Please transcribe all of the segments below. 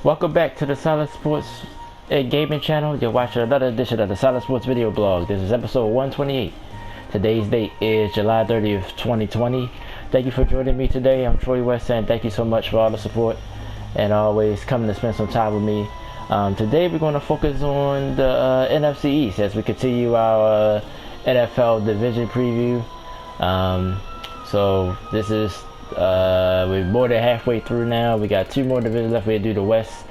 Welcome back to the Solid Sports and Gaming channel. You're watching another edition of the Solid Sports video blog. This is episode 128. Today's date is July 30th, 2020. Thank you for joining me today. I'm Troy West, and thank you so much for all the support and always coming to spend some time with me. Today we're going to focus on the NFC East as we continue our NFL division preview. So this is we're more than halfway through now. We got two more divisions left. We'll do the West,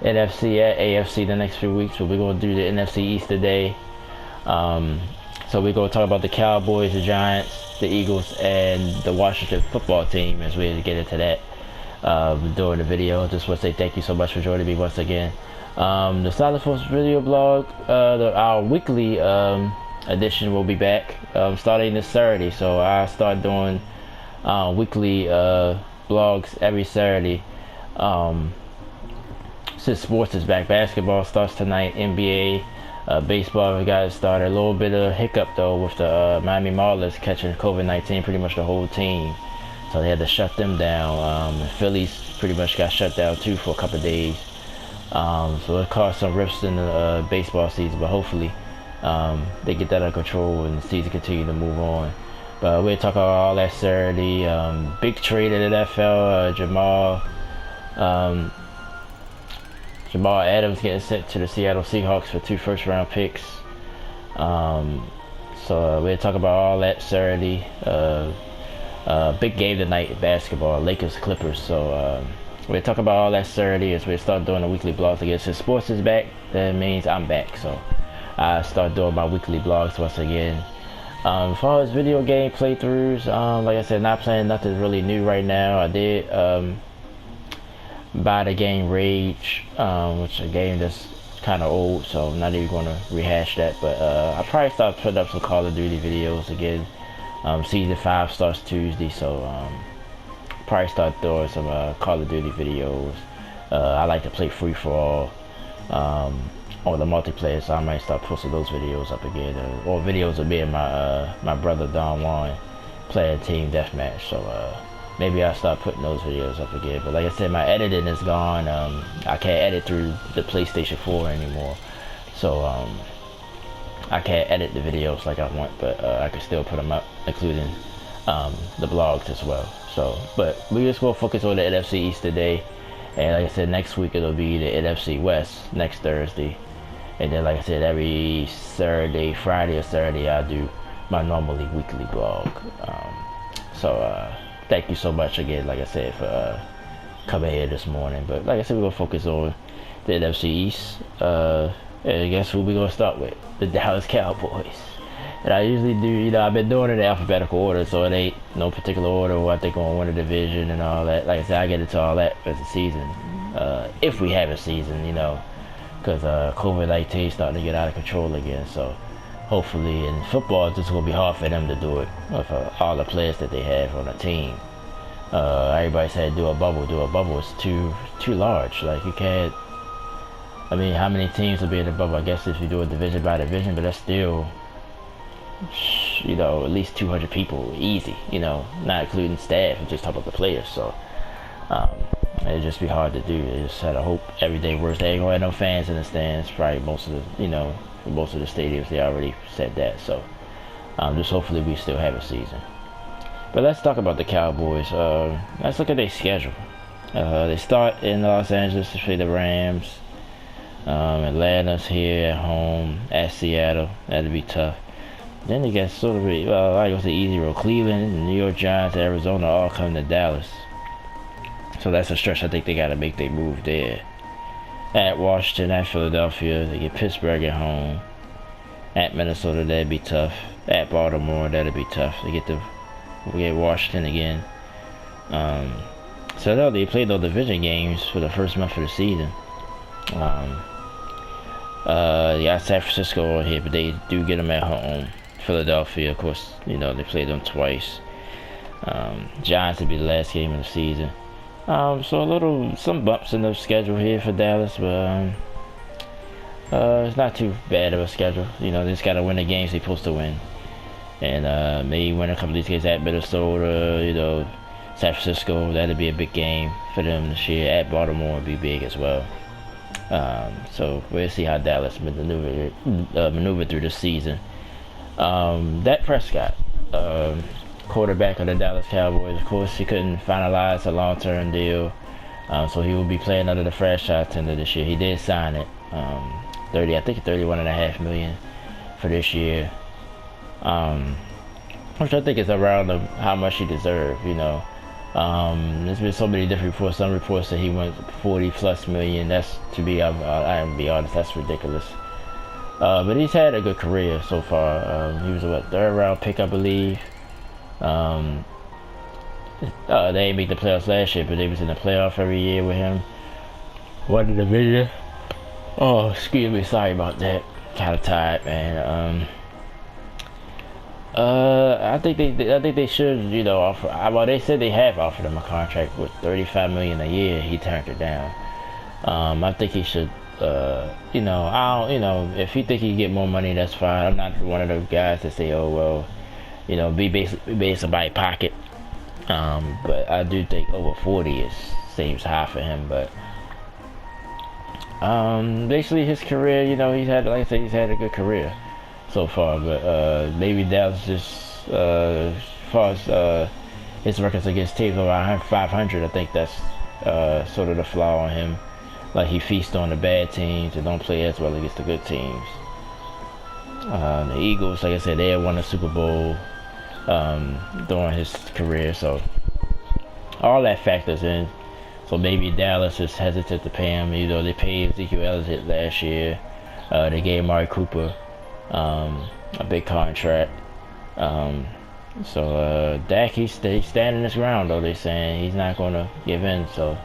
NFC, and AFC the next few weeks, but we're going to do the NFC East today. So we're going to talk about the Cowboys, the Giants, the Eagles, and the Washington football team as we get into that during the video. Just want to say thank you so much for joining me once again. The Solid Sports video blog, our weekly edition will be back starting this Saturday. So I start doing weekly blogs every Saturday since sports is back. Basketball starts tonight, NBA, baseball we got started. A little bit of hiccup though with the Miami Marlins catching COVID-19, pretty much the whole team, so they had to shut them down. The Phillies pretty much got shut down too for a couple of days, so it caused some rifts in the baseball season, but hopefully they get that under control and the season continue to move on. But we'll talk about all that Saturday. Big trade in the NFL. Jamal Adams getting sent to the Seattle Seahawks for 2 first-round picks. So we'll talk about all that Saturday. Big game tonight in basketball, Lakers Clippers. So we'll talk about all that Saturday as we start doing the weekly blogs again. Since sports is back, that means I'm back. So I start doing my weekly blogs once again. As far as video game playthroughs, like I said, not playing nothing really new right now. I did buy the game Rage, which is a game that's kind of old, so I'm not even going to rehash that. But I'll probably start putting up some Call of Duty videos again. Season 5 starts Tuesday, so probably start doing some Call of Duty videos. I like to play free-for-all. Or the multiplayer, so I might start posting those videos up again, or videos of me and my brother Don Juan playing team deathmatch. So maybe I'll start putting those videos up again. But like I said, my editing is gone. I can't edit through the PlayStation 4 anymore, so I can't edit the videos like I want, but I can still put them up, including the blogs as well. So, but we just gonna focus on the NFC East today, and like I said, next week it'll be the NFC West next Thursday. And then, like I said, every Saturday, Friday or Saturday, I do my normally weekly blog. So thank you so much again, like I said, for coming here this morning. But like I said, we're going to focus on the NFC East. And guess who we're going to start with? The Dallas Cowboys. And I usually do, I've been doing it in alphabetical order, so it ain't no particular order where I think I'm going to win the division and all that. Like I said, I get into all that as a season. If we have a season, because COVID-19 is starting to get out of control again. So hopefully in football it's just going to be hard for them to do it with all the players that they have on the team. Everybody said do a bubble. Is too large. Like, you can't, I mean, how many teams will be in the bubble? I guess if you do a division by division, but that's still, at least 200 people easy, not including staff, and just talk about the players. So it'd just be hard to do. They just had to hope every day works. They ain't gonna have no fans in the stands. Probably most of the, for most of the stadiums, they already said that. So just hopefully we still have a season. But let's talk about the Cowboys. Let's look at their schedule. They start in Los Angeles to play the Rams. Atlanta's here at home, at Seattle. That'll be tough. Then they got sort of I go to the easy road. Cleveland, New York Giants, Arizona all come to Dallas. So that's a stretch. I think they got to make their move there. At Washington, at Philadelphia, they get Pittsburgh at home. At Minnesota, that'd be tough. At Baltimore, that'd be tough. They get Washington again. So they played those division games for the first month of the season. They got San Francisco on here, but they do get them at home. Philadelphia, of course, they played them twice. Giants would be the last game of the season. So some bumps in the schedule here for Dallas, but it's not too bad of a schedule. They just gotta win the games they're supposed to win, and maybe win a couple of these games at Minnesota. San Francisco, that'd be a big game for them this year. At Baltimore would be big as well. So we'll see how Dallas maneuver through the season. Dak Prescott, quarterback of the Dallas Cowboys. Of course, he couldn't finalize a long-term deal, so he will be playing under the franchise tender this year. He did sign it, I think $31.5 million for this year, which I think is around how much he deserved. There's been so many different reports. Some reports that he went 40+ million. That's, to be honest, that's ridiculous. But he's had a good career so far. He was a third round pick, I believe. They didn't make the playoffs last year, but they was in the playoff every year with him. Won the division. Oh, excuse me, sorry about that. Kind of tired, man. I think they should, offer. Well, they said they have offered him a contract with $35 million a year. He turned it down. I think he should. If you think he get more money, that's fine. I'm not one of those guys that say, oh well, be based somebody's pocket. But I do think over 40 seems high for him. But basically his career, he's had, like I said, he's had a good career so far. But maybe that's just as far as his records against teams around 500. I think that's sort of the flaw on him. Like, he feasts on the bad teams and don't play as well against the good teams. The Eagles, like I said, they had won a Super Bowl during his career, so all that factors in. So maybe Dallas is hesitant to pay him. They paid Ezekiel Elliott last year. They gave Amari Cooper a big contract. So Dak, he's standing his ground, though. They're saying he's not going to give in. So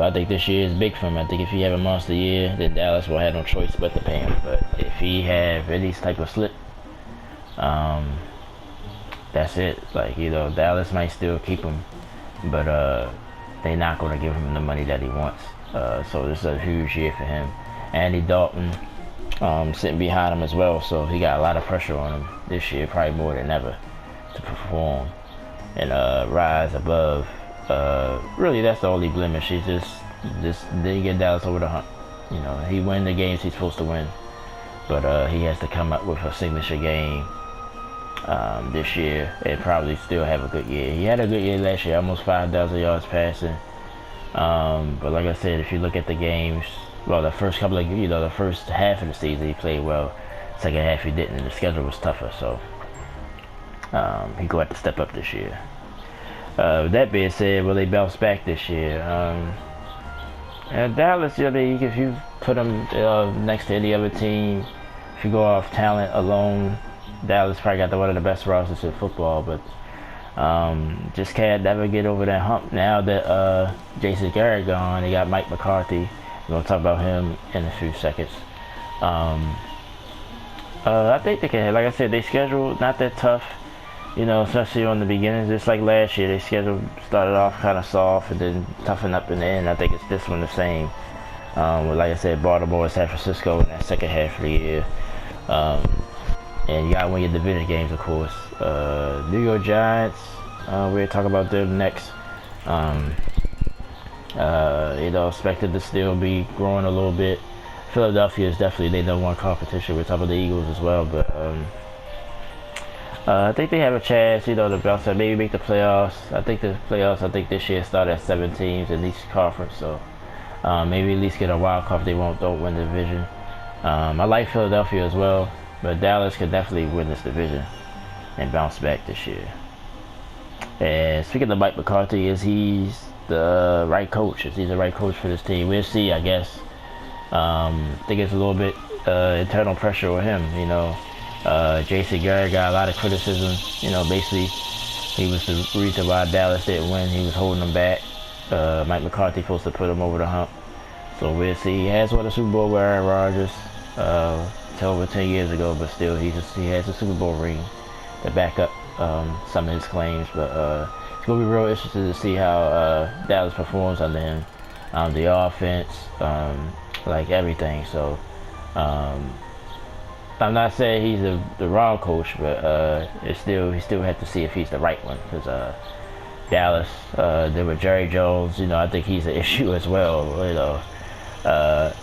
I think this year is big for him. I think if he have a monster year, then Dallas will have no choice but to pay him. But if he have any type of slip, that's it. Like, Dallas might still keep him, but they're not going to give him the money that he wants. So this is a huge year for him. Andy Dalton sitting behind him as well, so he got a lot of pressure on him this year, probably more than ever, to perform and rise above. Really, that's the only blemish. He just didn't get Dallas over the hump. He win the games he's supposed to win, but he has to come up with a signature game this year and probably still have a good year. He had a good year last year, almost 5,000 yards passing. But like I said, if you look at the games, well, the first couple of, the first half of the season he played well. Second half he didn't, and the schedule was tougher. So he going to have to step up this year. With that being said, will they bounce back this year? And Dallas, if you put them next to any other team, if you go off talent alone, Dallas probably got one of the best rosters in football, but just can't never get over that hump. Now that Jason Garrett gone, they got Mike McCarthy. We're going to talk about him in a few seconds. I think they can, like I said, they schedule not that tough. Especially on the beginning, just like last year, they schedule started off kind of soft and then toughen up in the end. I think it's this one the same. With, like I said, Baltimore and San Francisco in that second half of the year. And you got to win your division games, of course. New York Giants, we'll talk about them next. Expected to still be growing a little bit. Philadelphia is definitely their number one competition. We're talking about the Eagles as well, but I think they have a chance, to bounce up, maybe make the playoffs. I think this year start at 7 teams in each conference, so maybe at least get a wild card if they don't win the division. I like Philadelphia as well, but Dallas could definitely win this division and bounce back this year. And speaking of Mike McCarthy, he's the right coach? Is he the right coach for this team? We'll see, I guess. I think it's a little bit internal pressure on him, Jason Garrett got a lot of criticism. Basically, he was the reason why Dallas didn't win. He was holding them back. Mike McCarthy supposed to put him over the hump. So we'll see. He has won a Super Bowl with Aaron Rodgers over 10 years ago, but still, he has a Super Bowl ring to back up some of his claims. But it's going to be real interesting to see how Dallas performs under him. The offense, like everything. So I'm not saying he's the wrong coach, but he still has to see if he's the right one, because Dallas. Then with Jerry Jones, you know, I think he's an issue as well. You know,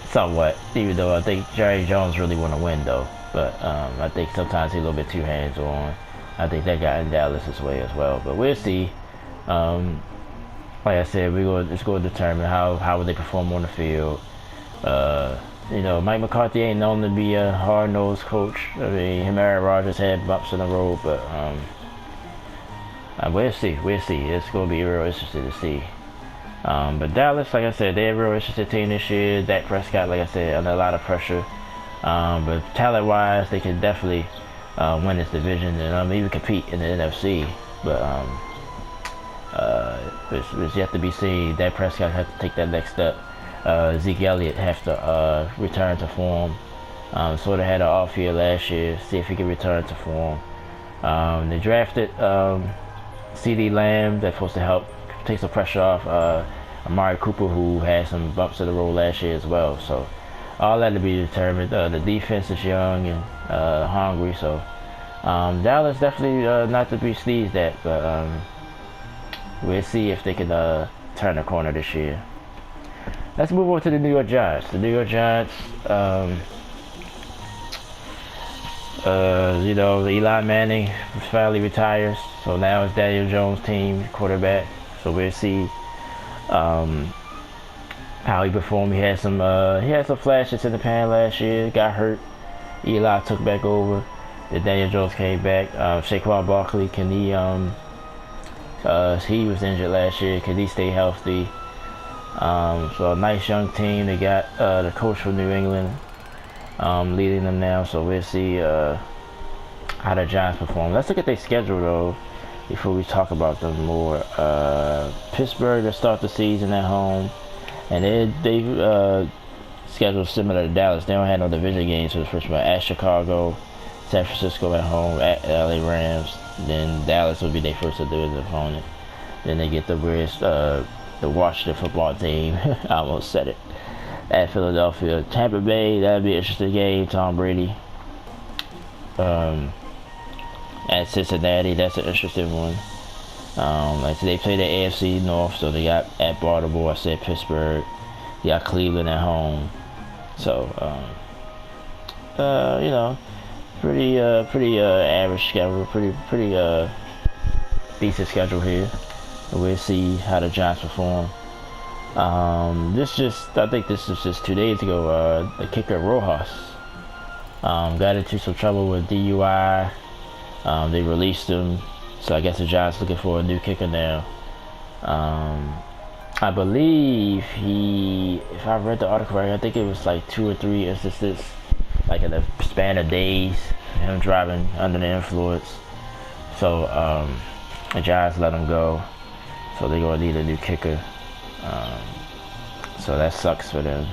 somewhat. Even though I think Jerry Jones really want to win though, but I think sometimes he's a little bit too hands-on. I think that got in Dallas' way as well. But we'll see. Like I said, it's going to determine how they perform on the field. You know, Mike McCarthy ain't known to be a hard-nosed coach. I mean, him and Aaron Rodgers had bumps in the road, but we'll see. We'll see. It's going to be real interesting to see. But Dallas, like I said, they're a real interesting team this year. Dak Prescott, like I said, under a lot of pressure. But talent-wise, they can definitely win this division and even compete in the NFC. But it's yet to be seen. Dak Prescott has to take that next step. Zeke Elliott have to return to form. Sort of had an off year last year. See if he can return to form. They drafted CD Lamb. That's supposed to help take some pressure off Amari Cooper, who had some bumps in the road last year as well. So all that to be determined. The defense is young and hungry. So Dallas definitely not to be sneezed at. But we'll see if they can turn the corner this year. Let's move on to the New York Giants. The New York Giants, you know, Eli Manning finally retires, so now it's Daniel Jones' team quarterback. So we'll see how he performed. He had some flashes in the pan last year. Got hurt. Eli took back over. Then Daniel Jones came back. Saquon Barkley, can he? He was injured last year. Can he stay healthy? So a nice young team. They got the coach from New England leading them now. So we'll see how the Giants perform. Let's look at their schedule though before we talk about them more. Pittsburgh to start the season at home, and they schedule similar to Dallas. They don't have no division games for the first one. At Chicago, San Francisco at home, at LA Rams. Then Dallas will be their first division opponent. Then they get the weirdest. The Washington football team, I almost said it, at Philadelphia. Tampa Bay, that'd be an interesting game. Tom Brady. At Cincinnati, that's an interesting one. Like they play the AFC North, so they got at Baltimore. I said Pittsburgh. They got Cleveland at home. So, you know, pretty average schedule. Pretty decent schedule here. We'll see how the Giants perform. I think this was just 2 days ago. The kicker Rojas got into some trouble with DUI. They released him, so I guess the Giants looking for a new kicker now. I believe if I read the article right, I think it was like 2 or 3 instances, like in the span of days, him driving under the influence. So the Giants let him go. So they're going to need a new kicker. So that sucks for them.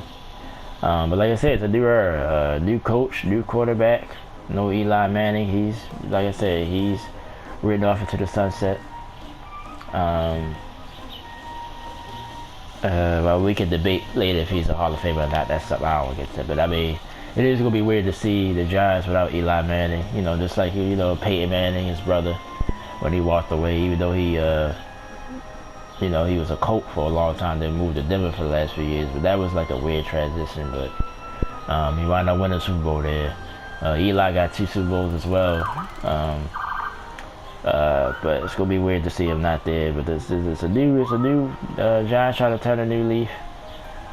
But like I said, it's a new era. New coach, new quarterback. No Eli Manning. He's, like I said, he's ridden off into the sunset. Well, we can debate later if he's a Hall of Famer or not. That's something I don't get to. But I mean, it is going to be weird to see the Giants without Eli Manning. You know, just like, you know, Peyton Manning, his brother, when he walked away, even though he, you know, he was a Colt for a long time, then moved to Denver for the last few years. But that was like a weird transition. But he wound up winning a Super Bowl there. Eli got 2 Super Bowls as well. But it's gonna be weird to see him not there. But it's a new Giants trying to turn a new leaf.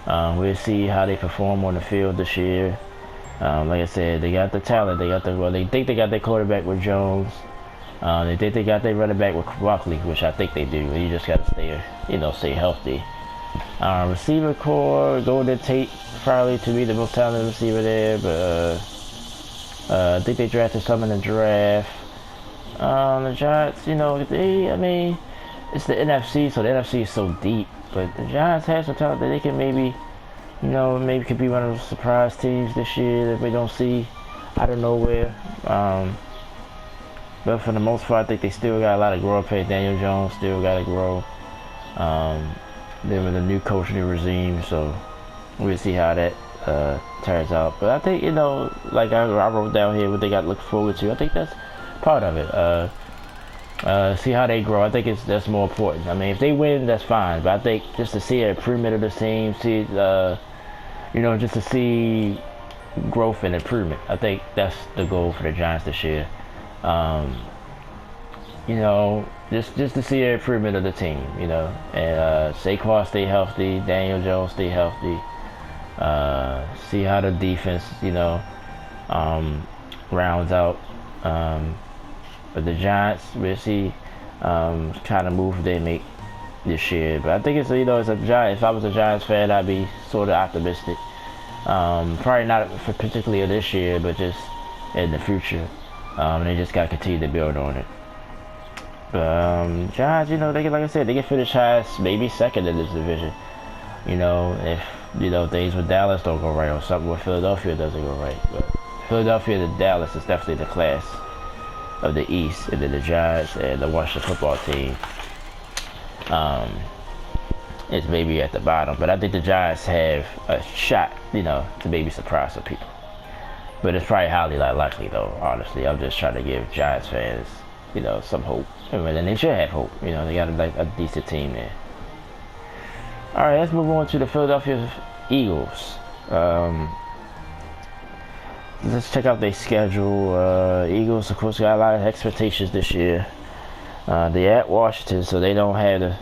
We'll see how they perform on the field this year. Like I said, they got the talent. They think they got their quarterback with Jones. They think they got their running back with Barkley, which I think they do. You just got to stay healthy. Receiver core, Golden Tate probably to be the most talented receiver there, but I think they drafted some in the draft. The Giants, you know, I mean, it's the NFC, so the NFC is so deep, but the Giants have some talent that they can maybe could be one of those surprise teams this year that we don't see out of nowhere. But for the most part, I think they still got a lot of growth. Daniel Jones still got to grow. Then with a new coach, new regime, so we'll see how that turns out. But I think, you know, like I wrote down here what they got to look forward to. I think that's part of it. See how they grow. I think that's more important. I mean, if they win, that's fine. But I think just to see an improvement of the team, see, just to see growth and improvement. I think that's the goal for the Giants this year. Just to see an improvement of the team. And Saquon stay healthy, Daniel Jones stay healthy. See how the defense, rounds out. But the Giants, we'll see kind of move they make this year. But I think it's a Giant. If I was a Giants fan, I'd be sort of optimistic. Probably not for particularly this year, but just in the future. They just got to continue to build on it. But Giants, they can, like I said, they can finish highest, maybe second in this division. If things with Dallas don't go right, or something with Philadelphia doesn't go right. But Philadelphia to Dallas is definitely the class of the East, and then the Giants and the Washington football team is maybe at the bottom. But I think the Giants have a shot, to maybe surprise some people. But it's probably highly likely, though, honestly. I'm just trying to give Giants fans, some hope. And they should have hope. They got a decent team there. All right, let's move on to the Philadelphia Eagles. Let's check out their schedule. Eagles, of course, got a lot of expectations this year. They're at Washington, so they don't have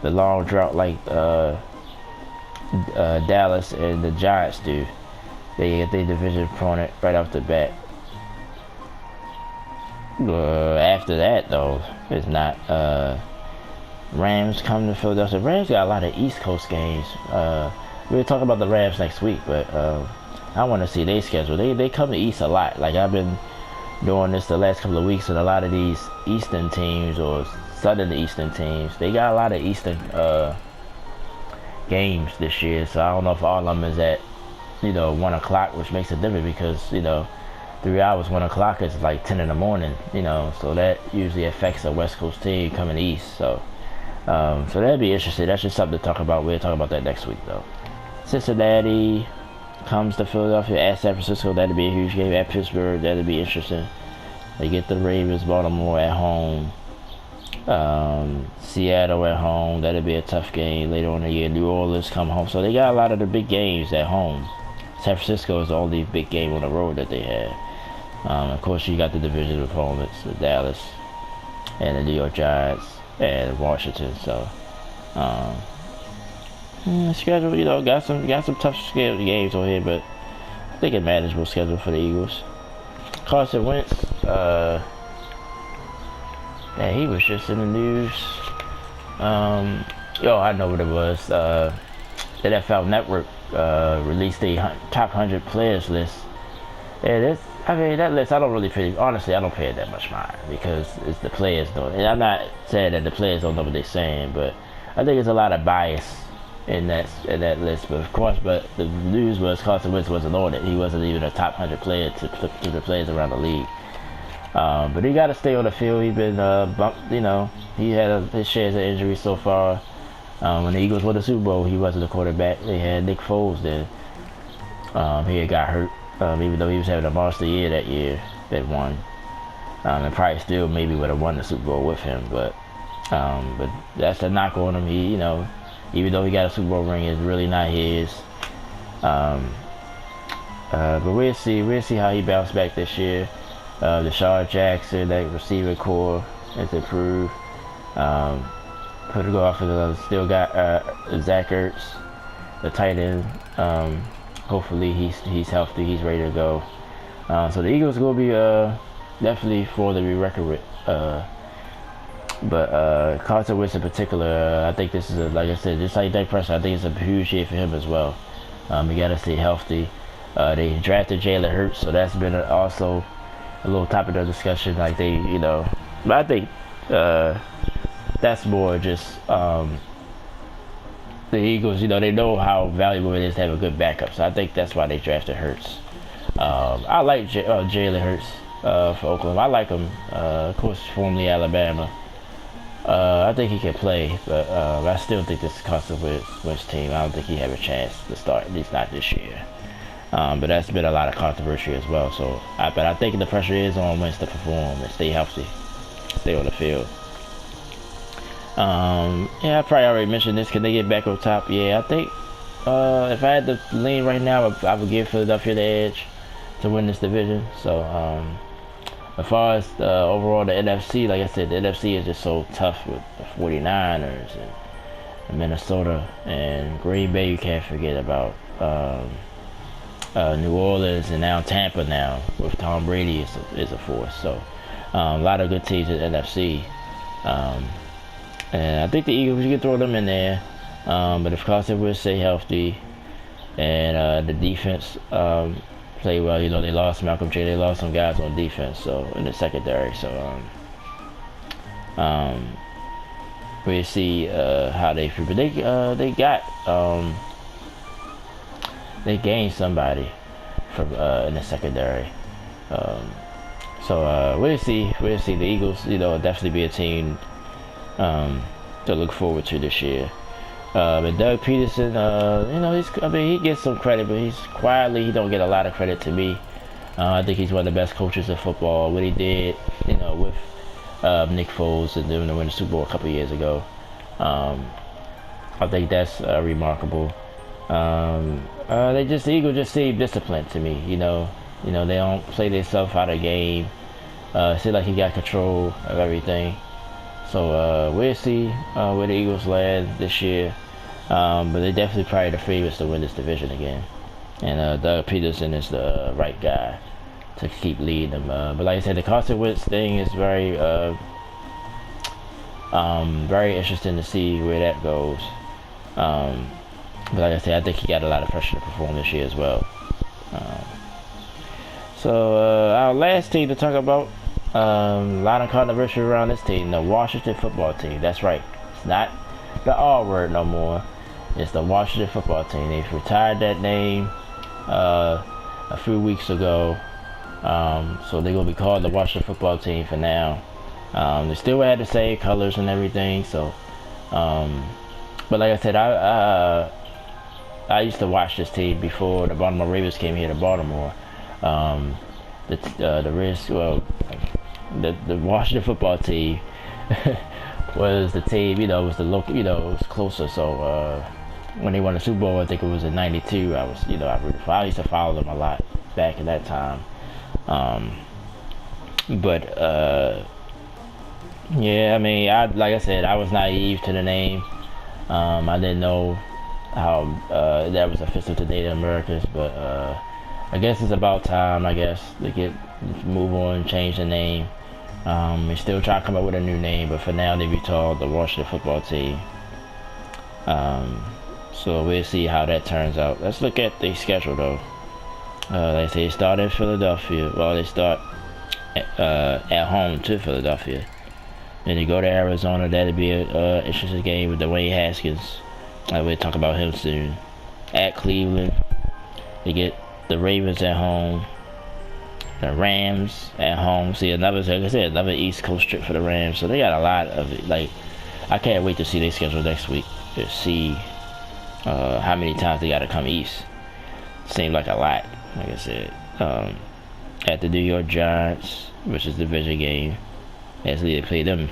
the long drought like Dallas and the Giants do. They get their division opponent right off the bat. After that, though, it's not. Rams come to Philadelphia. Rams got a lot of East Coast games. We'll talk about the Rams next week, but I want to see their schedule. They come to East a lot. Like, I've been doing this the last couple of weeks, and a lot of these Eastern teams or Southern Eastern teams, they got a lot of Eastern games this year. So I don't know if all of them is at 1 o'clock, which makes it different because 3 hours, 1 o'clock is like 10 in the morning. So that usually affects a West Coast team coming east. So that'd be interesting. That's just something to talk about. We'll talk about that next week, though. Cincinnati comes to Philadelphia at San Francisco. That'd be a huge game. At Pittsburgh, that'd be interesting. They get the Ravens, Baltimore at home. Seattle at home. That'd be a tough game later on in the year. New Orleans come home. So they got a lot of the big games at home. San Francisco is the only big game on the road that they have. Of course, you got the division opponents, the Dallas and the New York Giants and Washington. So schedule, got some tough games on here, but I think a manageable schedule for the Eagles. Carson Wentz, he was just in the news. I know what it was. The NFL Network released a top 100 players list. And that list, I don't really pay. Honestly, I don't pay it that much mind because it's the players doing it. And I'm not saying that the players don't know what they're saying, but I think there's a lot of bias in that list. But of course, the news was Carson Wentz wasn't on it. He wasn't even a top 100 player to flip through the players around the league. But he got to stay on the field. He's been bumped. He had his shares of injuries so far. When the Eagles won the Super Bowl, he wasn't the quarterback. They had Nick Foles then. He had got hurt, even though he was having a monster year that year that won. And probably still maybe would have won the Super Bowl with him. But that's a knock on him. He, even though he got a Super Bowl ring, it's really not his. But we'll see how he bounced back this year. Deshaun Jackson, that receiver core has improved. Put it off, still got Zach Ertz, the tight end. Hopefully he's healthy, he's ready to go. So the Eagles will be definitely for the be reckoned with. But Carson Wentz in particular, I think this is like I said, just like Dak Prescott, I think it's a huge year for him as well. You got to stay healthy. They drafted Jalen Hurts, so that's been also a little topic of discussion. Like but I think that's more just the Eagles. They know how valuable it is to have a good backup, so I think that's why they drafted Hurts. I like Jalen Hurts for Oklahoma. I like him. Of course, formerly Alabama. I think he can play, but I still think this is Carson Wentz team. I don't think he have a chance to start, at least not this year. But that's been a lot of controversy as well. So, but I think the pressure is on Wentz to perform and stay healthy. stay on the field. Yeah, I probably already mentioned this. Can they get back on top? Yeah, I think if I had to lean right now, I would give Philadelphia the edge to win this division. So as far as overall the NFC, like I said, the NFC is just so tough with the 49ers and Minnesota and Green Bay. You can't forget about New Orleans and now Tampa now with Tom Brady is a force. So a lot of good teams in the NFC. And I think the Eagles, you can throw them in there. But if Carson will stay healthy and the defense play well, you know, they lost Malcolm J. They lost some guys on defense, so in the secondary. So we'll see how they feel. But they gained somebody from in the secondary. So we'll see. We'll see. The Eagles, you know, definitely be a team to look forward to this year. But Doug Peterson, you know, he gets some credit, but he don't get a lot of credit to me. I think he's one of the best coaches in football. What he did, you know, with Nick Foles and them to win the Super Bowl a couple years ago, I think that's remarkable. The Eagles just seem disciplined to me. You know, they don't play themselves out of the game. It seems like he got control of everything. So we'll see where the Eagles land this year. But they're definitely probably the favorites to win this division again. And Doug Peterson is the right guy to keep leading them. But like I said, the Carson Wentz thing is very interesting to see where that goes. But like I said, I think he got a lot of pressure to perform this year as well. So our last team to talk about, a lot of controversy around this team, the Washington football team. That's right. It's not the R word no more. It's the Washington football team. They've retired that name a few weeks ago. So they're going to be called the Washington football team for now. They still had the same colors and everything. So, but like I said, I used to watch this team before the Baltimore Ravens came here to Baltimore. The Washington football team was the team, you know, was the local, you know, it was closer. So when they won the Super Bowl, I think it was in '92. I used to follow them a lot back in that time. Yeah, I mean, like I said, I was naive to the name. I didn't know how that was offensive to Native Americans, but I guess it's about time, I guess, to move on and change the name. They still try to come up with a new name, but for now they be called the Washington football team. So we'll see how that turns out. Let's look at the schedule though. They say they start in Philadelphia. Well, they start at home to Philadelphia. Then they go to Arizona. That'll be an interesting game with Dwayne Haskins. We'll talk about him soon. At Cleveland, they get the Ravens at home. The Rams at home. See, another East Coast trip for the Rams. So they got a lot of it. Like, I can't wait to see their schedule next week to see how many times they got to come east. Seems like a lot. Like I said, at the New York Giants, which is the division game. Actually, they play them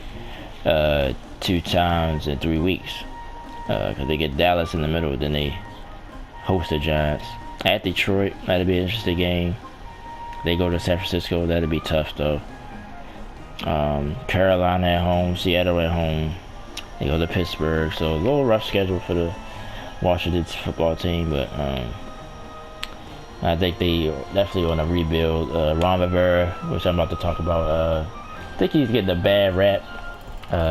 2 times in 3 weeks. Because they get Dallas in the middle, then they host the Giants. At Detroit, that'll be an interesting game. They go to San Francisco, that'll be tough though. Carolina at home, Seattle at home. They go to Pittsburgh, so a little rough schedule for the Washington football team, but I think they definitely want to rebuild. Ron Rivera, which I'm about to talk about, I think he's getting a bad rap.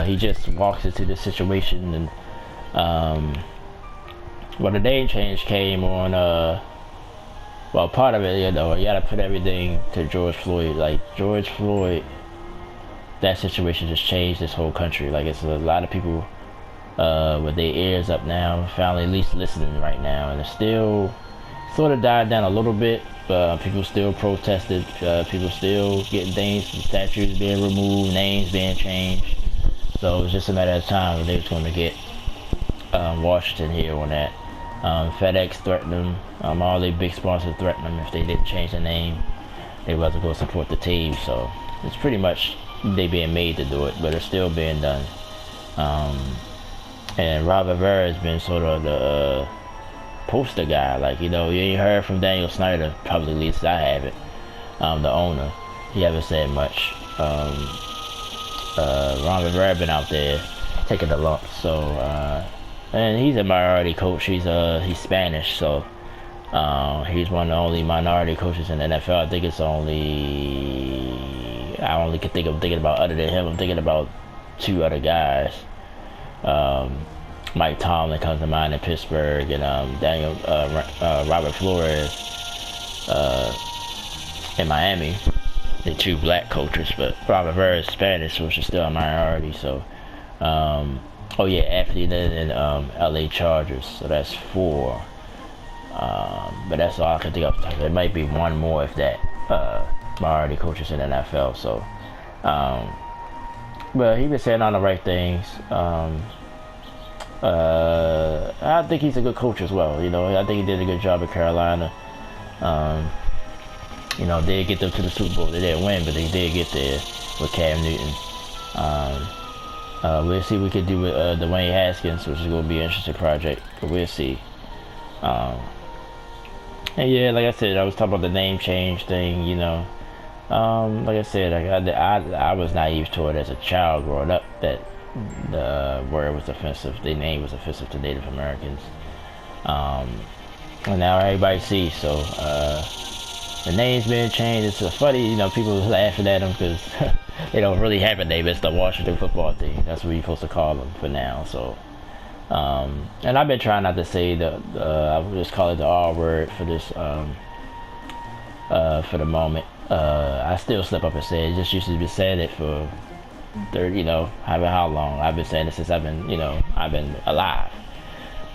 He just walks into the situation, and well, the name change came on. Well, part of it, you know, you gotta put everything to George Floyd. Like, George Floyd, that situation just changed this whole country. Like, it's a lot of people with their ears up now, finally at least listening right now. And it's still sort of died down a little bit. People still protested. People still getting things, statues being removed, names being changed. So it's just a matter of time when they was going to get Washington here on that. FedEx threatened them. All their big sponsors threatened them if they didn't change the name. They wasn't going to support the team. So it's pretty much they being made to do it, but it's still being done. And Rob Rivera has been sort of the poster guy. Like, you ain't heard from Daniel Snyder, probably, at least I haven't. The owner, he haven't said much. Ron Rivera been out there taking the lumps. So, and he's a minority coach. He's Spanish, so he's one of the only minority coaches in the NFL. I think it's I only can think of thinking about, other than him, I'm thinking about 2 other guys. Mike Tomlin comes to mind in Pittsburgh, and Robert Flores in Miami. The 2 black coaches, but Robert Rivera is Spanish, which is still a minority. So, oh yeah, Anthony Lynn and LA Chargers. So that's 4. But that's all I can think of. There might be 1 more if that. Minority coaches in the NFL. So, but he been saying all the right things. I think he's a good coach as well. I think he did a good job at Carolina. Did get them to the Super Bowl. They didn't win, but they did get there with Cam Newton. We'll see what we can do with Dwayne Haskins, which is going to be an interesting project. But we'll see. And yeah, like I said, I was talking about the name change thing. Like I said, I was naive to it as a child growing up, that the word was offensive. The name was offensive to Native Americans. And now everybody sees. So the name's been changed. It's funny, people laughing at them because they don't really have a name. It's the Washington football team. That's what you're supposed to call them for now. So, and I've been trying not to say I would just call it the R word for this, for the moment. I still slip up and say it. Just used to be saying it for 30, how long. I've been saying it since I've been alive.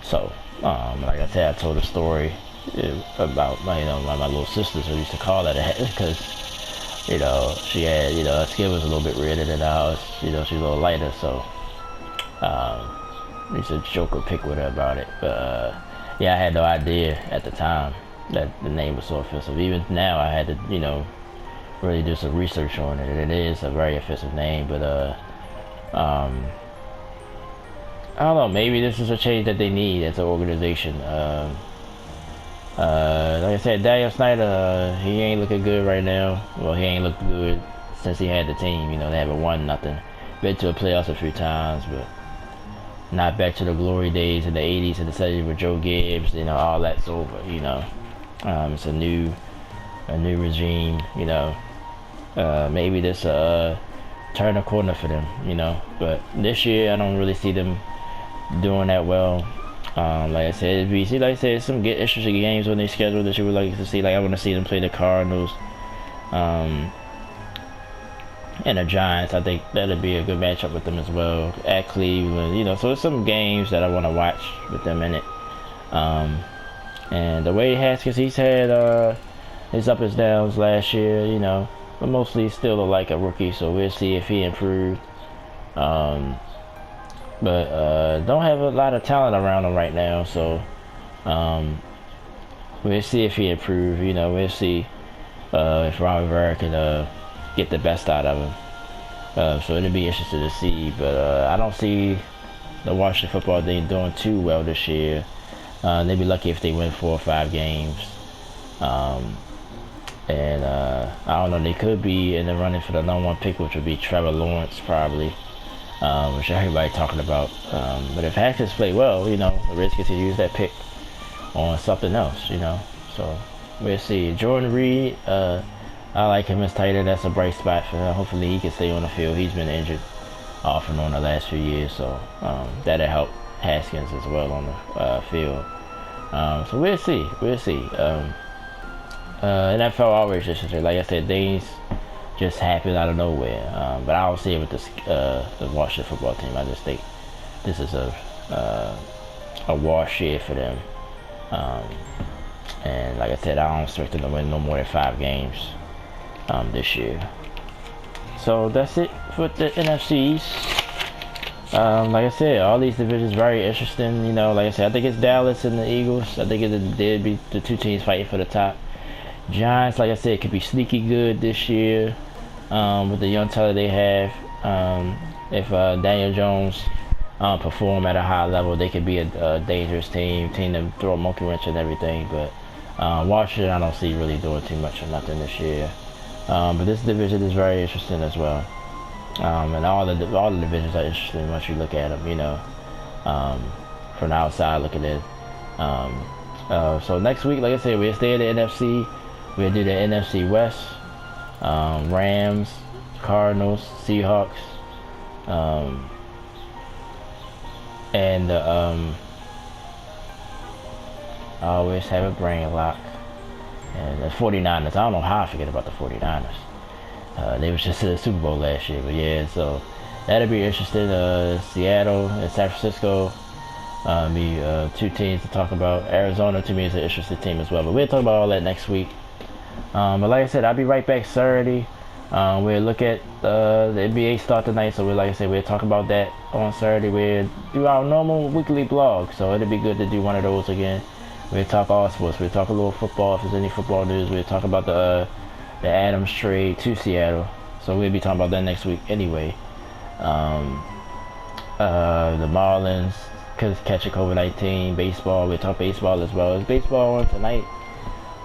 So, like I said, I told a story about my little sisters who used to call her that because, she had, her skin was a little bit redder than ours. She's a little lighter, so, we used to joke or pick with her about it. But, yeah, I had no idea at the time that the name was so offensive. Even now, I had to, really do some research on it. It is a very offensive name, but I don't know, maybe this is a change that they need as an organization. Like I said, Daniel Snyder, he ain't looking good right now. Well, he ain't looked good since he had the team. They haven't won nothing. Been to the playoffs a few times, but not back to the glory days in the 80s and the 70s with Joe Gibbs. All that's over. It's a new regime. Maybe this turn a corner for them. But this year I don't really see them doing that well. Like I said, some interesting games on their schedule that you would like to see. Like I want to see them play the Cardinals, and the Giants. I think that'd be a good matchup with them as well at Cleveland. So it's some games that I want to watch with them in it. And the way Haskins, he's had his ups and downs last year, but mostly still like a rookie. So we'll see if he improved. But don't have a lot of talent around him right now, so we'll see if he improves. We'll see if Ron Rivera can get the best out of him. So it'll be interesting to see. But I don't see the Washington football team doing too well this year. They'd be lucky if they win 4 or 5 games. And I don't know, they could be in the running for the #1 pick, which would be Trevor Lawrence probably. Which everybody talking about. But if Haskins play well, the Redskins can use that pick on something else, So we'll see. Jordan Reed, I like him as tight end. That's a bright spot for him. Hopefully he can stay on the field. He's been injured off and on the last few years, so that'll help Haskins as well on the field. So we'll see. NFL always just like I said, things just happen out of nowhere. But I don't see it with the Washington football team. I just think this is a wash year for them. And like I said, I don't expect them to win no more than 5 games this year. So that's it for the NFCs. Like I said, all these divisions very interesting. Like I said, I think it's Dallas and the Eagles. I think it'd be the 2 teams fighting for the top. Giants, like I said, could be sneaky good this year. with the young talent they have. If Daniel Jones perform at a high level, they could be a dangerous team to throw a monkey wrench and everything. But Washington, I don't see really doing too much or nothing this year. But this division is very interesting as well. And all the divisions are interesting once you look at them, you know, from the outside looking in. So next week, like I said, we'll stay at the NFC. We'll do the NFC West, Rams, Cardinals, Seahawks, and I always have a brain lock. And the 49ers, I don't know how I forget about the 49ers. They was just in the Super Bowl last year, but yeah, so that'll be interesting. Seattle and San Francisco be two teams to talk about. Arizona to me is an interesting team as well, but we'll talk about all that next week. But like I said, I'll be right back Saturday. We'll look at the NBA start tonight, so like I said, we'll talk about that on Saturday. We'll do our normal weekly blog, so it'll be good to do one of those again. We'll talk all sports. We'll talk a little football if there's any football news. We'll talk about the Adams trade to Seattle. So we'll be talking about that next week anyway. The Marlins catching COVID-19. Baseball. We'll talk baseball as well. Is baseball on tonight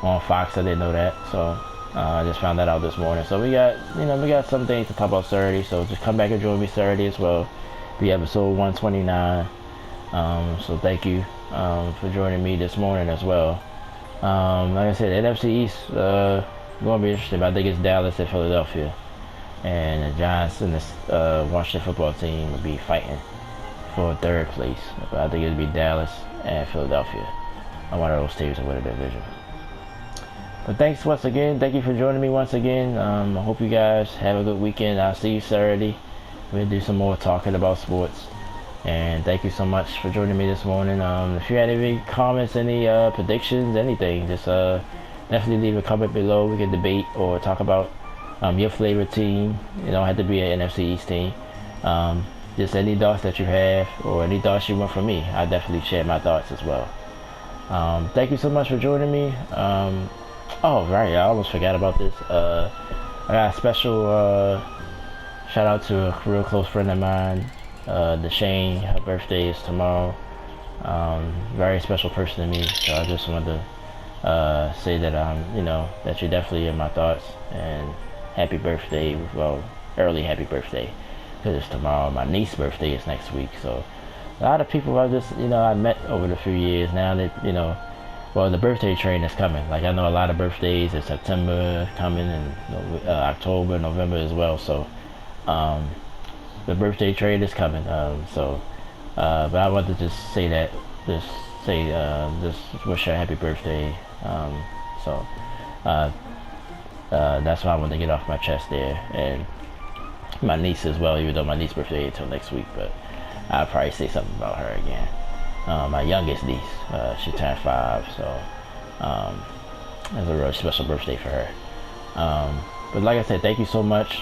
on Fox? I didn't know that. So I just found that out this morning. So we got some things to talk about Saturday. So just come back and join me Saturday as well. Be episode 129. So thank you for joining me this morning as well. Like I said, NFC East going to be interesting. But I think it's Dallas and Philadelphia, and the Giants and the Washington football team will be fighting for third place. But I think it'll be Dallas and Philadelphia. One of those teams will win the division. But thanks once again. Thank you for joining me once again. I hope you guys have a good weekend. I'll see you Saturday. We'll do some more talking about sports. And thank you so much for joining me this morning. If you had any comments, any predictions, anything, just definitely leave a comment below. We can debate or talk about your favorite team. You don't have to be an NFC East team. Just any thoughts that you have or any thoughts you want from me. I definitely share my thoughts as well. Thank you so much for joining me. Oh, right, I almost forgot about this. I got a special shout out to a real close friend of mine. Deshane, her birthday is tomorrow. Very special person to me, so I just wanted to say that that you're definitely in my thoughts, and happy birthday. Well, early happy birthday, because it's tomorrow. My niece's birthday is next week, so a lot of people I just I met over the few years now that well, the birthday train is coming. Like I know a lot of birthdays in September coming, and October, November as well. So the birthday train is coming. But I wanted to just say that, just wish her a happy birthday. That's why I wanted to get off my chest there, and my niece as well. Even though my niece's birthday until next week, but I'll probably say something about her again. My youngest niece, she turned 5, so it's a real special birthday for her. But like I said, thank you so much.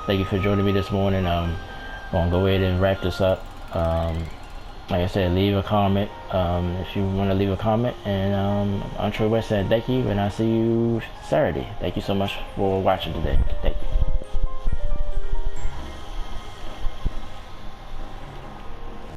Thank you for joining me this morning. I'm gonna go ahead and wrap this up. Like I said, leave a comment if you want to leave a comment. And I'm Troy West saying thank you, and I'll see you Saturday. Thank you so much for watching today. Thank you.